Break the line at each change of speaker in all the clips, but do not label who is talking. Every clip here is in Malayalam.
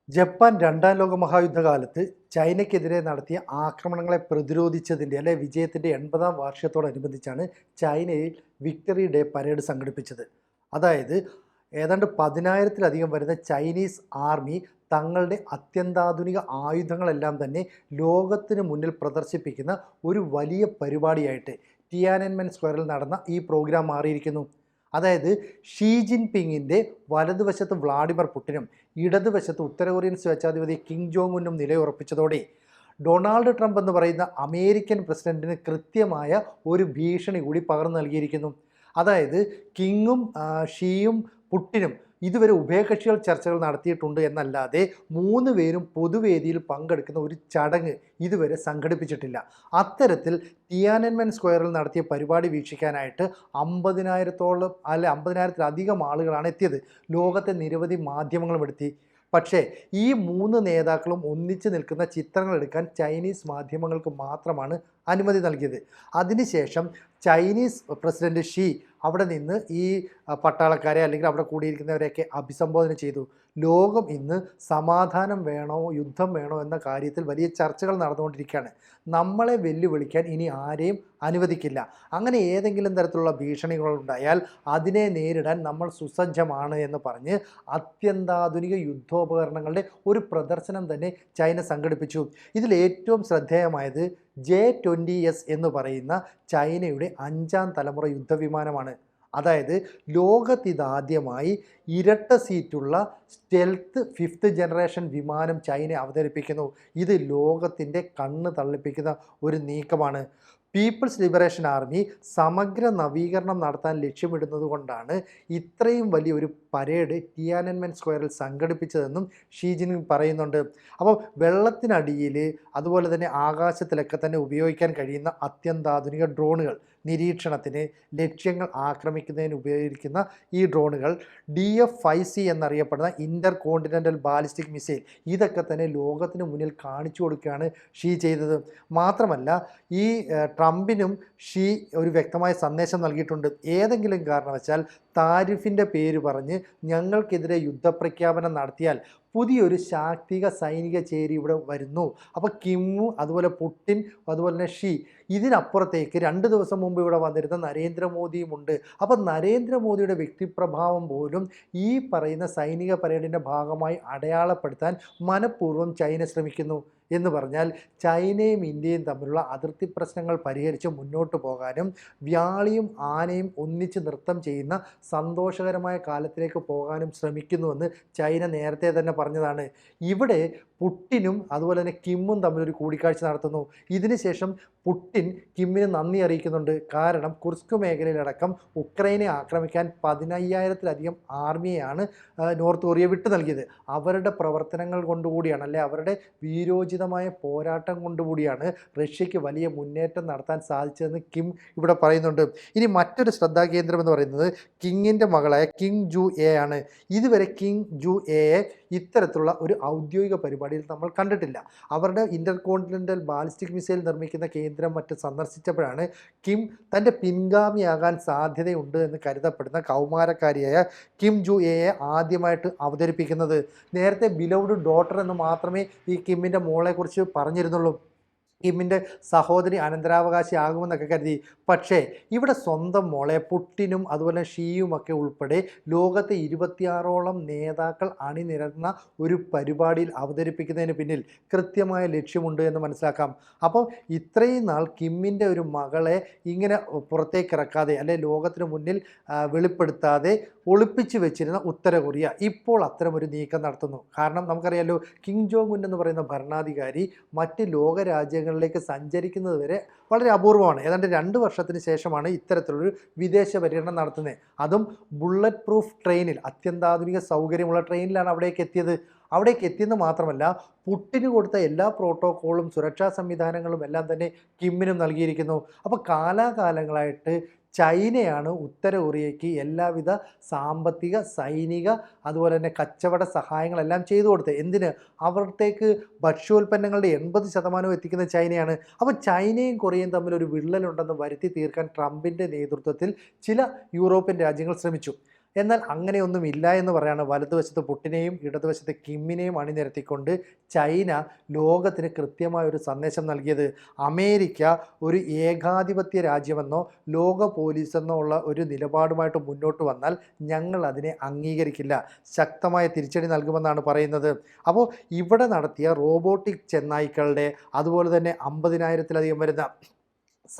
ജപ്പാൻ രണ്ടാം ലോക മഹായുദ്ധകാലത്ത് ചൈനയ്ക്കെതിരെ നടത്തിയ ആക്രമണങ്ങളെ പ്രതിരോധിച്ചതിൻ്റെ വിജയത്തിൻ്റെ 80-ാം വാർഷികത്തോടനുബന്ധിച്ചാണ് ചൈനയിൽ വിക്ടറി ഡേ പരേഡ് സംഘടിപ്പിച്ചത്. അതായത് ഏതാണ്ട് 10,000-ത്തിലധികം വരുന്ന ചൈനീസ് ആർമി തങ്ങളുടെ അത്യന്താധുനിക ആയുധങ്ങളെല്ലാം തന്നെ ലോകത്തിന് മുന്നിൽ പ്രദർശിപ്പിക്കുന്ന ഒരു വലിയ പരിപാടിയായിട്ട് ടിയാനൻമെൻ സ്ക്വയറിൽ നടന്ന ഈ പ്രോഗ്രാം മാറിയിരിക്കുന്നു. അതായത് ഷീ ജിൻപിങ്ങിൻ്റെ വലതുവശത്ത് വ്ളാഡിമിർ പുടിനും ഇടതുവശത്ത് ഉത്തര കൊറിയൻ സ്വേച്ഛാധിപതി കിം ജോങ് ഉന്നും നിലയുറപ്പിച്ചതോടെ ഡൊണാൾഡ് ട്രംപ് എന്ന് പറയുന്ന അമേരിക്കൻ പ്രസിഡന്റിന് കൃത്യമായ ഒരു ഭീഷണി കൂടി പകർന്നു നൽകിയിരിക്കുന്നു. അതായത് കിങ്ങും ഷീയും പുടിനും ഇതുവരെ ഉഭയകക്ഷികൾ ചർച്ചകൾ നടത്തിയിട്ടുണ്ട് എന്നല്ലാതെ മൂന്ന് പേരും പൊതുവേദിയിൽ പങ്കെടുക്കുന്ന ഒരു ചടങ്ങ് ഇതുവരെ സംഘടിപ്പിച്ചിട്ടില്ല. അത്തരത്തിൽ ടിയാനൻമെൻ സ്ക്വയറിൽ നടത്തിയ പരിപാടി വീക്ഷിക്കാനായിട്ട് 50,000-ത്തിലധികം ആളുകളാണ് എത്തിയത്. ലോകത്തെ നിരവധി മാധ്യമങ്ങളും എടുത്തി. പക്ഷേ ഈ മൂന്ന് നേതാക്കളും ഒന്നിച്ചു നിൽക്കുന്ന ചിത്രങ്ങൾ എടുക്കാൻ ചൈനീസ് മാധ്യമങ്ങൾക്ക് മാത്രമാണ് അനുമതി നൽകിയത്. അതിനുശേഷം ചൈനീസ് പ്രസിഡന്റ് ഷീ അവിടെ നിന്ന് ഈ പട്ടാളക്കാരെ അല്ലെങ്കിൽ അവിടെ കൂടിയിരിക്കുന്നവരെയൊക്കെ അഭിസംബോധന ചെയ്തു. ലോകം ഇന്ന് സമാധാനം വേണോ യുദ്ധം വേണോ എന്ന കാര്യത്തിൽ വലിയ ചർച്ചകൾ നടന്നുകൊണ്ടിരിക്കുകയാണ്. നമ്മളെ വെല്ലുവിളിക്കാൻ ഇനി ആരെയും അനുവദിക്കില്ല. അങ്ങനെ ഏതെങ്കിലും തരത്തിലുള്ള ഭീഷണികൾ ഉണ്ടായാൽ അതിനെ നേരിടാൻ നമ്മൾ സുസജ്ജമാണ് എന്ന് പറഞ്ഞ് അത്യന്താധുനിക യുദ്ധോപകരണങ്ങളുടെ ഒരു പ്രദർശനം തന്നെ ചൈന സംഘടിപ്പിച്ചു. ഇതിൽ ഏറ്റവും ശ്രദ്ധേയമായത് J-20S എന്ന് പറയുന്ന ചൈനയുടെ 5-ാം തലമുറ യുദ്ധവിമാനമാണ്. അതായത് ലോകത്തിതാദ്യമായി ഇരട്ട സീറ്റുള്ള സ്റ്റെൽത്ത് 5th ജനറേഷൻ വിമാനം ചൈന അവതരിപ്പിക്കുന്നു. ഇത് ലോകത്തിൻ്റെ കണ്ണ് തള്ളിപ്പിക്കുന്ന ഒരു നീക്കമാണ്. പീപ്പിൾസ് ലിബറേഷൻ ആർമി സമഗ്ര നവീകരണം നടത്താൻ ലക്ഷ്യമിടുന്നത് കൊണ്ടാണ് ഇത്രയും വലിയൊരു പരേഡ് ടിയാനൻമെൻ സ്ക്വയറിൽ സംഘടിപ്പിച്ചതെന്നും ഷീ ജിൻപിങ് പറയുന്നുണ്ട്. അപ്പോൾ വെള്ളത്തിനടിയിൽ അതുപോലെ തന്നെ ആകാശത്തിലൊക്കെ തന്നെ ഉപയോഗിക്കാൻ കഴിയുന്ന അത്യന്താധുനിക ഡ്രോണുകൾ, നിരീക്ഷണത്തിന്, ലക്ഷ്യങ്ങൾ ആക്രമിക്കുന്നതിന് ഉപയോഗിക്കുന്ന ഈ ഡ്രോണുകൾ, DF-5C എന്നറിയപ്പെടുന്ന ഇൻ്റർ കോണ്ടിനെൻ്റൽ ബാലിസ്റ്റിക് മിസൈൽ, ഇതൊക്കെ തന്നെ ലോകത്തിന് മുന്നിൽ കാണിച്ചു കൊടുക്കുകയാണ് ഷീ ചെയ്തത്. മാത്രമല്ല ഈ ട്രംപിനും ഷീ ഒരു വ്യക്തമായ സന്ദേശം നൽകിയിട്ടുണ്ട്. ഏതെങ്കിലും കാരണവശാൽ താരിഫിൻ്റെ പേര് പറഞ്ഞ് ഞങ്ങൾക്കെതിരെ യുദ്ധപ്രഖ്യാപനം നടത്തിയാൽ പുതിയൊരു ശാക്തിക സൈനിക ചേരി ഇവിടെ വരുന്നു. അപ്പോൾ കിമ്മു അതുപോലെ പുടിൻ അതുപോലെ തന്നെ ഷീ ഇതിനപ്പുറത്തേക്ക് 2 ദിവസം മുമ്പ് ഇവിടെ വന്നിരുന്ന നരേന്ദ്രമോദിയുമുണ്ട്. അപ്പോൾ നരേന്ദ്രമോദിയുടെ വ്യക്തിപ്രഭാവം പോലും ഈ പറയുന്ന സൈനിക പരേഡിൻ്റെ ഭാഗമായി അടയാളപ്പെടുത്താൻ മനഃപൂർവ്വം ചൈന ശ്രമിക്കുന്നു. എന്ന് പറഞ്ഞാൽ ചൈനയും ഇന്ത്യയും തമ്മിലുള്ള അതിർത്തി പ്രശ്നങ്ങൾ പരിഹരിച്ച് മുന്നോട്ട് പോകാനും വ്യാളിയും ആനയും ഒന്നിച്ച് നൃത്തം ചെയ്യുന്ന സന്തോഷകരമായ കാലത്തിലേക്ക് പോകാനും ശ്രമിക്കുന്നുവെന്ന് ചൈന നേരത്തെ തന്നെ പറഞ്ഞതാണ്. ഇവിടെ പുടിനും അതുപോലെ തന്നെ കിമ്മും തമ്മിലൊരു കൂടിക്കാഴ്ച നടത്തുന്നു. ഇതിനുശേഷം പുടിൻ കിമ്മിന് നന്ദി അറിയിക്കുന്നുണ്ട്. കാരണം കുർസ്ക് മേഖലയിലടക്കം ഉക്രൈനെ ആക്രമിക്കാൻ 15,000-ത്തിലധികം ആർമിയെയാണ് നോർത്ത് കൊറിയ വിട്ടു നൽകിയത്. അവരുടെ പ്രവർത്തനങ്ങൾ കൊണ്ടുകൂടിയാണ്, അല്ലെ അവരുടെ വീരോചിതമായ പോരാട്ടം കൊണ്ടുകൂടിയാണ് റഷ്യയ്ക്ക് വലിയ മുന്നേറ്റം നടത്താൻ സാധിച്ചതെന്ന് കിം ഇവിടെ പറയുന്നുണ്ട്. ഇനി മറ്റൊരു ശ്രദ്ധാകേന്ദ്രം എന്ന് പറയുന്നത് കിങ്ങിൻ്റെ മകളായ കിങ് ജു എ ആണ്. ഇതുവരെ കിങ് ജു എയെ ഇത്തരത്തിലുള്ള ഒരു ഔദ്യോഗിക പരിപാടിയിൽ നമ്മൾ കണ്ടിട്ടില്ല. അവരുടെ ഇൻ്റർ കോണ്ടിനെൻ്റൽ ബാലിസ്റ്റിക് മിസൈൽ നിർമ്മിക്കുന്ന കേന്ദ്രം മറ്റും സന്ദർശിച്ചപ്പോഴാണ് കിം തൻ്റെ പിൻഗാമിയാകാൻ സാധ്യതയുണ്ട് എന്ന് കരുതപ്പെടുന്ന കൗമാരക്കാരിയായ കിം ജു എയെ ആദ്യമായിട്ട് അവതരിപ്പിക്കുന്നത്. നേരത്തെ ബിലൗഡ് ഡോട്ടർ എന്ന് മാത്രമേ ഈ കിമ്മിൻ്റെ മോളെക്കുറിച്ച് പറഞ്ഞിരുന്നുള്ളൂ. കിമ്മിൻ്റെ സഹോദരി അനന്തരാവകാശിയാകുമെന്നൊക്കെ കരുതി. പക്ഷേ ഇവിടെ സ്വന്തം മോളെ പുടിനും അതുപോലെ ഷീയുമൊക്കെ ഉൾപ്പെടെ ലോകത്തെ 26ഓളം നേതാക്കൾ അണിനിരന്ന ഒരു പരിപാടിയിൽ അവതരിപ്പിക്കുന്നതിന് പിന്നിൽ കൃത്യമായ ലക്ഷ്യമുണ്ട് എന്ന് മനസ്സിലാക്കാം. അപ്പോൾ ഇത്രയും നാൾ കിമ്മിൻ്റെ ഒരു മകളെ ഇങ്ങനെ പുറത്തേക്ക് ഇറക്കാതെ അല്ലെ ലോകത്തിന് മുന്നിൽ വെളിപ്പെടുത്താതെ ഒളിപ്പിച്ചു വെച്ചിരുന്ന ഉത്തര കൊറിയ ഇപ്പോൾ അത്തരമൊരു നീക്കം നടത്തുന്നു. കാരണം നമുക്കറിയാമല്ലോ, കിം ജോങ് ഉൻ എന്ന് പറയുന്ന ഭരണാധികാരി മറ്റ് ലോകരാജ്യങ്ങളിലേക്ക് സഞ്ചരിക്കുന്നത് വരെ വളരെ അപൂർവമാണ്. ഏതാണ്ട് 2 വർഷത്തിന് ശേഷമാണ് ഇത്തരത്തിലൊരു വിദേശ പര്യടനം നടത്തുന്നത്. അതും ബുള്ളറ്റ് പ്രൂഫ് ട്രെയിനിൽ, അത്യന്താധുനിക സൗകര്യമുള്ള ട്രെയിനിലാണ് അവിടേക്ക് എത്തിയത്. അവിടേക്ക് എത്തിയെന്ന് മാത്രമല്ല, പുടിന് കൊടുത്ത എല്ലാ പ്രോട്ടോക്കോളും സുരക്ഷാ സംവിധാനങ്ങളും എല്ലാം തന്നെ കിമ്മിനും നൽകിയിരിക്കുന്നു. അപ്പോൾ കാലാകാലങ്ങളായിട്ട് ചൈനയാണ് ഉത്തര കൊറിയയ്ക്ക് എല്ലാവിധ സാമ്പത്തിക, സൈനിക അതുപോലെ തന്നെ കച്ചവട സഹായങ്ങളെല്ലാം ചെയ്തു കൊടുത്തത്. എന്തിന്? അവിടത്തേക്ക് ഭക്ഷ്യോൽപ്പന്നങ്ങളുടെ 80% എത്തിക്കുന്ന ചൈനയാണ്. അപ്പോൾ ചൈനയും കൊറിയയും തമ്മിൽ ഒരു വിള്ളലുണ്ടെന്ന് വരുത്തി തീർക്കാൻ ട്രംപിൻ്റെ നേതൃത്വത്തിൽ ചില യൂറോപ്യൻ രാജ്യങ്ങൾ ശ്രമിച്ചു. എന്നാൽ അങ്ങനെയൊന്നും ഇല്ല എന്ന് പറയാണ് വലതുവശത്ത് പുടിനെയും ഇടതുവശത്ത് കിമ്മിനെയും അണിനിരത്തിക്കൊണ്ട് ചൈന ലോകത്തിന് കൃത്യമായ ഒരു സന്ദേശം നൽകിയത്. അമേരിക്ക ഒരു ഏകാധിപത്യ രാജ്യമെന്നോ ലോക പോലീസെന്നോ ഉള്ള ഒരു നിലപാടുമായിട്ട് മുന്നോട്ട് വന്നാൽ ഞങ്ങൾ അതിനെ അംഗീകരിക്കില്ല, ശക്തമായ തിരിച്ചടി നൽകുമെന്നാണ് പറയുന്നത്. അപ്പോൾ ഇവിടെ നടത്തിയ റോബോട്ടിക് ചെന്നായ്ക്കളുടെ അതുപോലെ തന്നെ 50,000-ലധികം വരുന്ന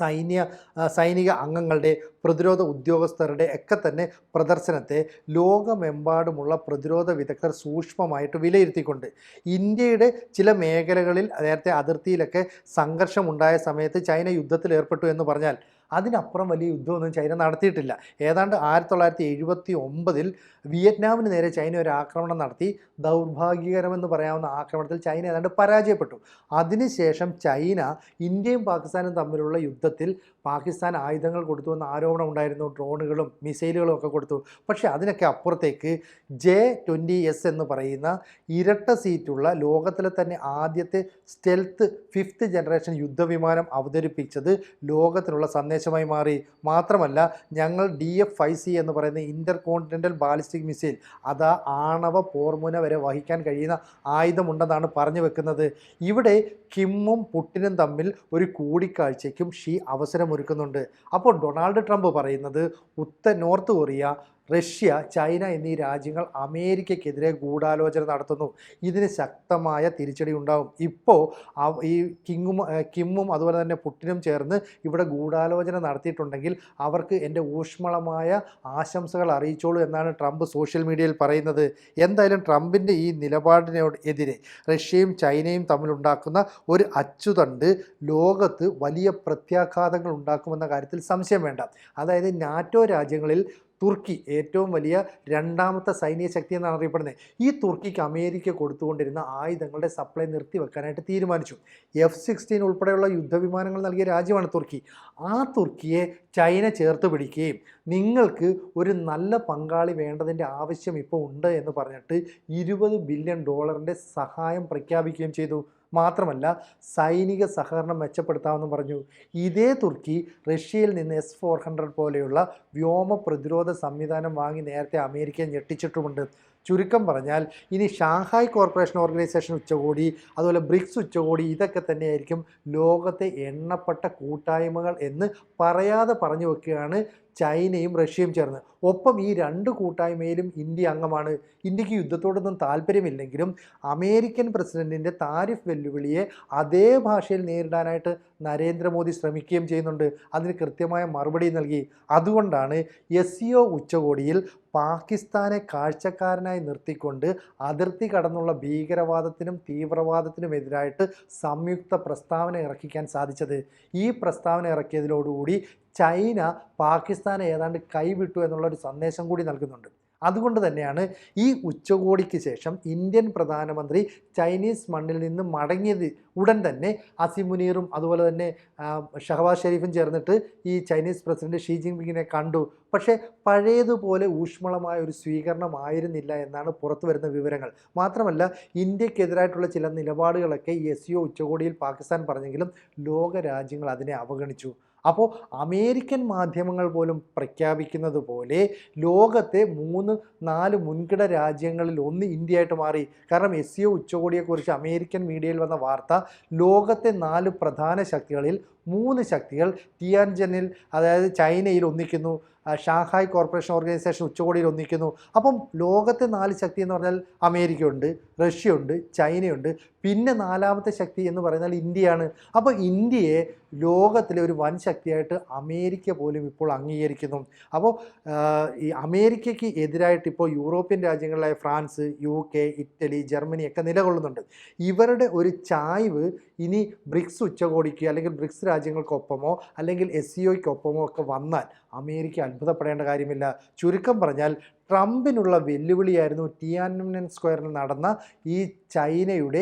സൈനിക അംഗങ്ങളുടെ പ്രതിരോധ ഉദ്യോഗസ്ഥരുടെ ഒക്കെ തന്നെ പ്രദർശനത്തെ ലോകമെമ്പാടുമുള്ള പ്രതിരോധ വിദഗ്ധർ സൂക്ഷ്മമായിട്ട് വിലയിരുത്തിക്കൊണ്ട് ഇന്ത്യയുടെ ചില മേഖലകളിൽ നേരത്തെ അതിർത്തിയിലൊക്കെ സംഘർഷമുണ്ടായ സമയത്ത് ചൈന യുദ്ധത്തിൽ ഏർപ്പെട്ടു എന്ന് പറഞ്ഞാൽ അതിനപ്പുറം വലിയ യുദ്ധമൊന്നും ചൈന നടത്തിയിട്ടില്ല. ഏതാണ്ട് 1979 വിയറ്റ്നാമിന് നേരെ ചൈന ഒരു ആക്രമണം നടത്തി. ദൗർഭാഗ്യകരമെന്ന് പറയാവുന്ന ആക്രമണത്തിൽ ചൈന ഏതാണ്ട് പരാജയപ്പെട്ടു. അതിനുശേഷം ചൈന ഇന്ത്യയും പാകിസ്ഥാനും തമ്മിലുള്ള യുദ്ധത്തിൽ പാകിസ്ഥാൻ ആയുധങ്ങൾ കൊടുത്തുവെന്ന് ആരോപണം ഉണ്ടായിരുന്നു, ഡ്രോണുകളും മിസൈലുകളും ഒക്കെ കൊടുത്തു. പക്ഷേ അതിനൊക്കെ അപ്പുറത്തേക്ക് J-20S എന്ന് പറയുന്ന ഇരട്ട സീറ്റുള്ള ലോകത്തിലെ തന്നെ ആദ്യത്തെ സ്റ്റെൽത്ത് 5th ജനറേഷൻ യുദ്ധവിമാനം അവതരിപ്പിച്ചത് ലോകത്തിനുള്ള സന്ദേശമായി മാറി. മാത്രമല്ല ഞങ്ങൾ DF-5C എന്ന് പറയുന്ന ഇൻ്റർ കോണ്ടിനെൻ്റൽ ബാലിസ്റ്റിക് മിസൈൽ, അതാ ആണവ പോർമുന വരെ വഹിക്കാൻ കഴിയുന്ന ആയുധമുണ്ടെന്നാണ് പറഞ്ഞു വെക്കുന്നത്. ഇവിടെ കിമ്മും പുടിനും തമ്മിൽ ഒരു കൂടിക്കാഴ്ചയ്ക്കും ഷീ അവസരമൊരുക്കുന്നുണ്ട്. അപ്പോൾ ഡൊണാൾഡ് ട്രംപ് പറയുന്നത് നോർത്ത് കൊറിയ, റഷ്യ, ചൈന എന്നീ രാജ്യങ്ങൾ അമേരിക്കയ്ക്കെതിരെ ഗൂഢാലോചന നടത്തുന്നു, ഇതിന് ശക്തമായ തിരിച്ചടി ഉണ്ടാകും. ഇപ്പോൾ ഈ കിമ്മും അതുപോലെ തന്നെ പുടിനും ചേർന്ന് ഇവിടെ ഗൂഢാലോചന നടത്തിയിട്ടുണ്ടെങ്കിൽ അവർക്ക് എൻ്റെ ഊഷ്മളമായ ആശംസകൾ അറിയിച്ചോളൂ എന്നാണ് ട്രംപ് സോഷ്യൽ മീഡിയയിൽ പറയുന്നത്. എന്തായാലും ട്രംപിൻ്റെ ഈ നിലപാടിനെതിരെ റഷ്യയും ചൈനയും തമ്മിലുണ്ടാക്കുന്ന ഒരു അച്ചുതണ്ട് ലോകത്ത് വലിയ പ്രത്യാഘാതങ്ങൾ ഉണ്ടാക്കുമെന്ന കാര്യത്തിൽ സംശയം വേണ്ട. അതായത് നാറ്റോ രാജ്യങ്ങളിൽ തുർക്കി ഏറ്റവും വലിയ രണ്ടാമത്തെ സൈനിക ശക്തി എന്നാണ് അറിയപ്പെടുന്നത്. ഈ തുർക്കിക്ക് അമേരിക്ക കൊടുത്തുകൊണ്ടിരുന്ന ആയുധങ്ങളുടെ സപ്ലൈ നിർത്തിവെക്കാനായിട്ട് തീരുമാനിച്ചു. F-16 ഉൾപ്പെടെയുള്ള യുദ്ധവിമാനങ്ങൾ നൽകിയ രാജ്യമാണ് തുർക്കി. ആ തുർക്കിയെ ചൈന ചേർത്ത് പിടിക്കുകയും നിങ്ങൾക്ക് ഒരു നല്ല പങ്കാളി വേണ്ടതിൻ്റെ ആവശ്യം ഇപ്പോൾ ഉണ്ട് എന്ന് പറഞ്ഞിട്ട് $20 ബില്യൺ സഹായം പ്രഖ്യാപിക്കുകയും ചെയ്തു. മാത്രമല്ല സൈനിക സഹകരണം മെച്ചപ്പെടുത്താമെന്നും പറഞ്ഞു. ഇതേ തുർക്കി റഷ്യയിൽ നിന്ന് S-400 പോലെയുള്ള വ്യോമ പ്രതിരോധ സംവിധാനം വാങ്ങി നേരത്തെ അമേരിക്കയെ ഞെട്ടിച്ചിട്ടുമുണ്ട്. ചുരുക്കം പറഞ്ഞാൽ ഇനി ഷാങ്ഹായ് കോർപ്പറേഷൻ ഓർഗനൈസേഷൻ ഉച്ചകോടി, അതുപോലെ ബ്രിക്സ് ഉച്ചകോടി, ഇതൊക്കെ തന്നെയായിരിക്കും ലോകത്തെ എണ്ണപ്പെട്ട കൂട്ടായ്മകൾ എന്ന് പറയാതെ പറഞ്ഞു വെക്കുകയാണ് ചൈനയും റഷ്യയും ചേർന്ന്. ഒപ്പം ഈ രണ്ട് കൂട്ടായ്മയിലും ഇന്ത്യ അംഗമാണ്. ഇന്ത്യക്ക് യുദ്ധത്തോടൊന്നും താല്പര്യമില്ലെങ്കിലും അമേരിക്കൻ പ്രസിഡന്റിൻ്റെ താരിഫ് വെല്ലുവിളിയെ അതേ ഭാഷയിൽ നേരിടാനായിട്ട് നരേന്ദ്രമോദി ശ്രമിക്കുകയും ചെയ്യുന്നുണ്ട്. അതിന് കൃത്യമായ മറുപടി നൽകി. അതുകൊണ്ടാണ് SCO ഉച്ചകോടിയിൽ പാകിസ്ഥാനെ കാഴ്ചക്കാരനായി നിർത്തിക്കൊണ്ട് അതിർത്തി കടന്നുള്ള ഭീകരവാദത്തിനും തീവ്രവാദത്തിനുമെതിരായിട്ട് സംയുക്ത പ്രസ്താവന ഇറക്കിക്കാൻ സാധിച്ചത്. ഈ പ്രസ്താവന ഇറക്കിയതിലോടുകൂടി ചൈന പാകിസ്ഥാനെ ഏതാണ്ട് കൈവിട്ടു എന്നുള്ളൊരു സന്ദേശം കൂടി നൽകുന്നുണ്ട്. അതുകൊണ്ട് തന്നെയാണ് ഈ ഉച്ചകോടിക്ക് ശേഷം ഇന്ത്യൻ പ്രധാനമന്ത്രി ചൈനീസ് മണ്ണിൽ നിന്ന് മടങ്ങിയത് ഉടൻ തന്നെ അസിം മുനീറും അതുപോലെ തന്നെ ഷഹബാസ് ഷെരീഫും ചേർന്നിട്ട് ഈ ചൈനീസ് പ്രസിഡന്റ് ഷീ ജിൻപിങ്ങിനെ കണ്ടു. പക്ഷേ പഴയതുപോലെ ഊഷ്മളമായ ഒരു സ്വീകരണമായിരുന്നില്ല എന്നാണ് പുറത്തു വരുന്ന വിവരങ്ങൾ. മാത്രമല്ല ഇന്ത്യക്കെതിരായിട്ടുള്ള ചില നിലപാടുകളൊക്കെ ഈ SCO ഉച്ചകോടിയിൽ പാകിസ്ഥാൻ പറഞ്ഞെങ്കിലും ലോക രാജ്യങ്ങൾ അതിനെ അവഗണിച്ചു. അപ്പോൾ അമേരിക്കൻ മാധ്യമങ്ങൾ പോലും പ്രഖ്യാപിക്കുന്നത് പോലെ ലോകത്തെ 3-4 മുൻകിട രാജ്യങ്ങളിൽ ഒന്ന് ഇന്ത്യയായിട്ട് മാറി. കാരണം SCO ഉച്ചകോടിയെക്കുറിച്ച് അമേരിക്കൻ മീഡിയയിൽ വന്ന വാർത്ത ലോകത്തെ 4 പ്രധാന ശക്തികളിൽ 3 ശക്തികൾ ടിയാൻജനിൽ, അതായത് ചൈനയിൽ ഒന്നിക്കുന്നു, ഷാങ്ഹായ് കോർപ്പറേഷൻ ഓർഗനൈസേഷൻ ഉച്ചകോടിയിൽ ഒന്നിക്കുന്നു. അപ്പം ലോകത്തെ 4 ശക്തി എന്ന് പറഞ്ഞാൽ അമേരിക്കയുണ്ട്, റഷ്യയുണ്ട്, ചൈനയുണ്ട്, പിന്നെ 4ാമത്തെ ശക്തി എന്ന് പറയുന്നത് ഇന്ത്യയാണ്. അപ്പോൾ ഇന്ത്യയെ ലോകത്തിലെ ഒരു വൻ ശക്തിയായിട്ട് അമേരിക്ക പോലും ഇപ്പോൾ അംഗീകരിക്കുന്നു. അപ്പോൾ ഈ അമേരിക്കയ്ക്ക് എതിരായിട്ട് ഇപ്പോൾ യൂറോപ്യൻ രാജ്യങ്ങളിലായ ഫ്രാൻസ്, UK, ഇറ്റലി, ജർമ്മനി ഒക്കെ നിലകൊള്ളുന്നുണ്ട്. ഇവരുടെ ഒരു ചായ്വ് ഇനി ബ്രിക്സ് ഉച്ചകോടിക്ക് അല്ലെങ്കിൽ ബ്രിക്സ് രാജ്യങ്ങൾക്കൊപ്പമോ അല്ലെങ്കിൽ SCOയ്ക്കൊപ്പമോ ഒക്കെ വന്നാൽ അമേരിക്ക അത്ഭുതപ്പെടേണ്ട കാര്യമില്ല. ചുരുക്കം പറഞ്ഞാൽ ട്രംപിനുള്ള വെല്ലുവിളിയായിരുന്നു ടിയാനൻമെൻ സ്ക്വയറിൽ നടന്ന ഈ ചൈനയുടെ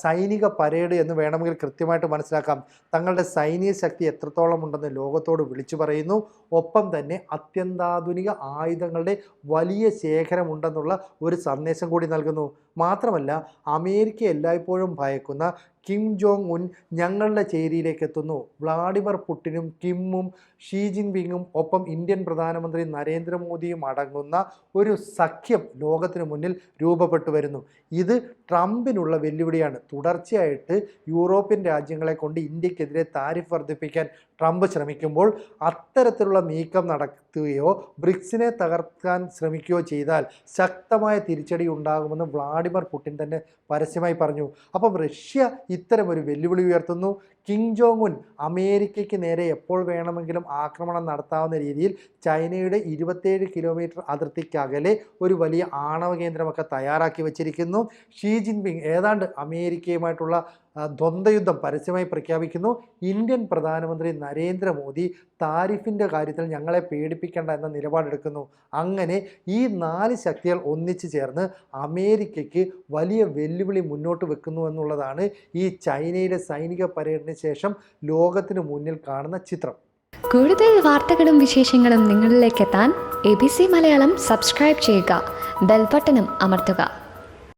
സൈനിക പരേഡ് എന്ന് വേണമെങ്കിൽ കൃത്യമായിട്ട് മനസ്സിലാക്കാം. തങ്ങളുടെ സൈനിക ശക്തി എത്രത്തോളം ഉണ്ടെന്ന് ലോകത്തോട് വിളിച്ചു പറയുന്നു. ഒപ്പം തന്നെ അത്യന്താധുനിക ആയുധങ്ങളുടെ വലിയ ശേഖരമുണ്ടെന്നുള്ള ഒരു സന്ദേശം കൂടി നൽകുന്നു. മാത്രമല്ല അമേരിക്ക എല്ലായ്പ്പോഴും ഭയക്കുന്ന കിം ജോങ് ഉൻ ഞങ്ങളുടെ ചേരിയിലേക്ക് എത്തുന്നു. വ്ളാഡിമിർ പുടിനും കിമ്മും ഷീ ജിൻപിങ്ങും ഒപ്പം ഇന്ത്യൻ പ്രധാനമന്ത്രി നരേന്ദ്രമോദിയും അടങ്ങുന്ന ഒരു സഖ്യം ലോകത്തിന് മുന്നിൽ രൂപപ്പെട്ടു വരുന്നു. ഇത് ട്രംപിനുള്ള വെല്ലുവിളിയാണ്. തുടർച്ചയായിട്ട് യൂറോപ്യൻ രാജ്യങ്ങളെ കൊണ്ട് ഇന്ത്യക്കെതിരെ താരിഫ് വർദ്ധിപ്പിക്കാൻ ട്രംപ് ശ്രമിക്കുമ്പോൾ അത്തരത്തിലുള്ള നീക്കം നടത്തുകയോ ബ്രിക്സിനെ തകർക്കാൻ ശ്രമിക്കുകയോ ചെയ്താൽ ശക്തമായ തിരിച്ചടി ഉണ്ടാകുമെന്ന് വ്ളാഡിമിർ പുടിൻ തന്നെ പരസ്യമായി പറഞ്ഞു. അപ്പം റഷ്യ ഇത്തരമൊരു വെല്ലുവിളി ഉയർത്തുന്നു. കിം ജോങ് ഉൻ അമേരിക്കയ്ക്ക് നേരെ എപ്പോൾ വേണമെങ്കിലും ആക്രമണം നടത്താവുന്ന രീതിയിൽ ചൈനയുടെ 27 കിലോമീറ്റർ അതിർത്തിക്കകലെ ഒരു വലിയ ആണവ കേന്ദ്രമൊക്കെ തയ്യാറാക്കി വച്ചിരിക്കുന്നു. ഷീ ജിൻപിങ് ഏതാണ്ട് അമേരിക്കയുമായിട്ടുള്ള ദ്വന്ദ്വയുദ്ധം പരസ്യമായി പ്രഖ്യാപിക്കുന്നു. ഇന്ത്യൻ പ്രധാനമന്ത്രി നരേന്ദ്രമോദി താരിഫിൻ്റെ കാര്യത്തിൽ ഞങ്ങളെ പേടിപ്പിക്കേണ്ട എന്ന നിലപാടെടുക്കുന്നു. അങ്ങനെ ഈ 4 ശക്തികൾ ഒന്നിച്ചു ചേർന്ന് അമേരിക്കയ്ക്ക് വലിയ വെല്ലുവിളി മുന്നോട്ട് വെക്കുന്നു എന്നുള്ളതാണ് ഈ ചൈനയിലെ സൈനിക പരേഡിന് ശേഷം ലോകത്തിന് മുന്നിൽ കാണുന്ന ചിത്രം.
കൂടുതൽ വാർത്തകളും വിശേഷങ്ങളും നിങ്ങളിലേക്ക് എത്താൻ ABC മലയാളം സബ്സ്ക്രൈബ് ചെയ്യുക, ബെൽ ബട്ടണും അമർത്തുക.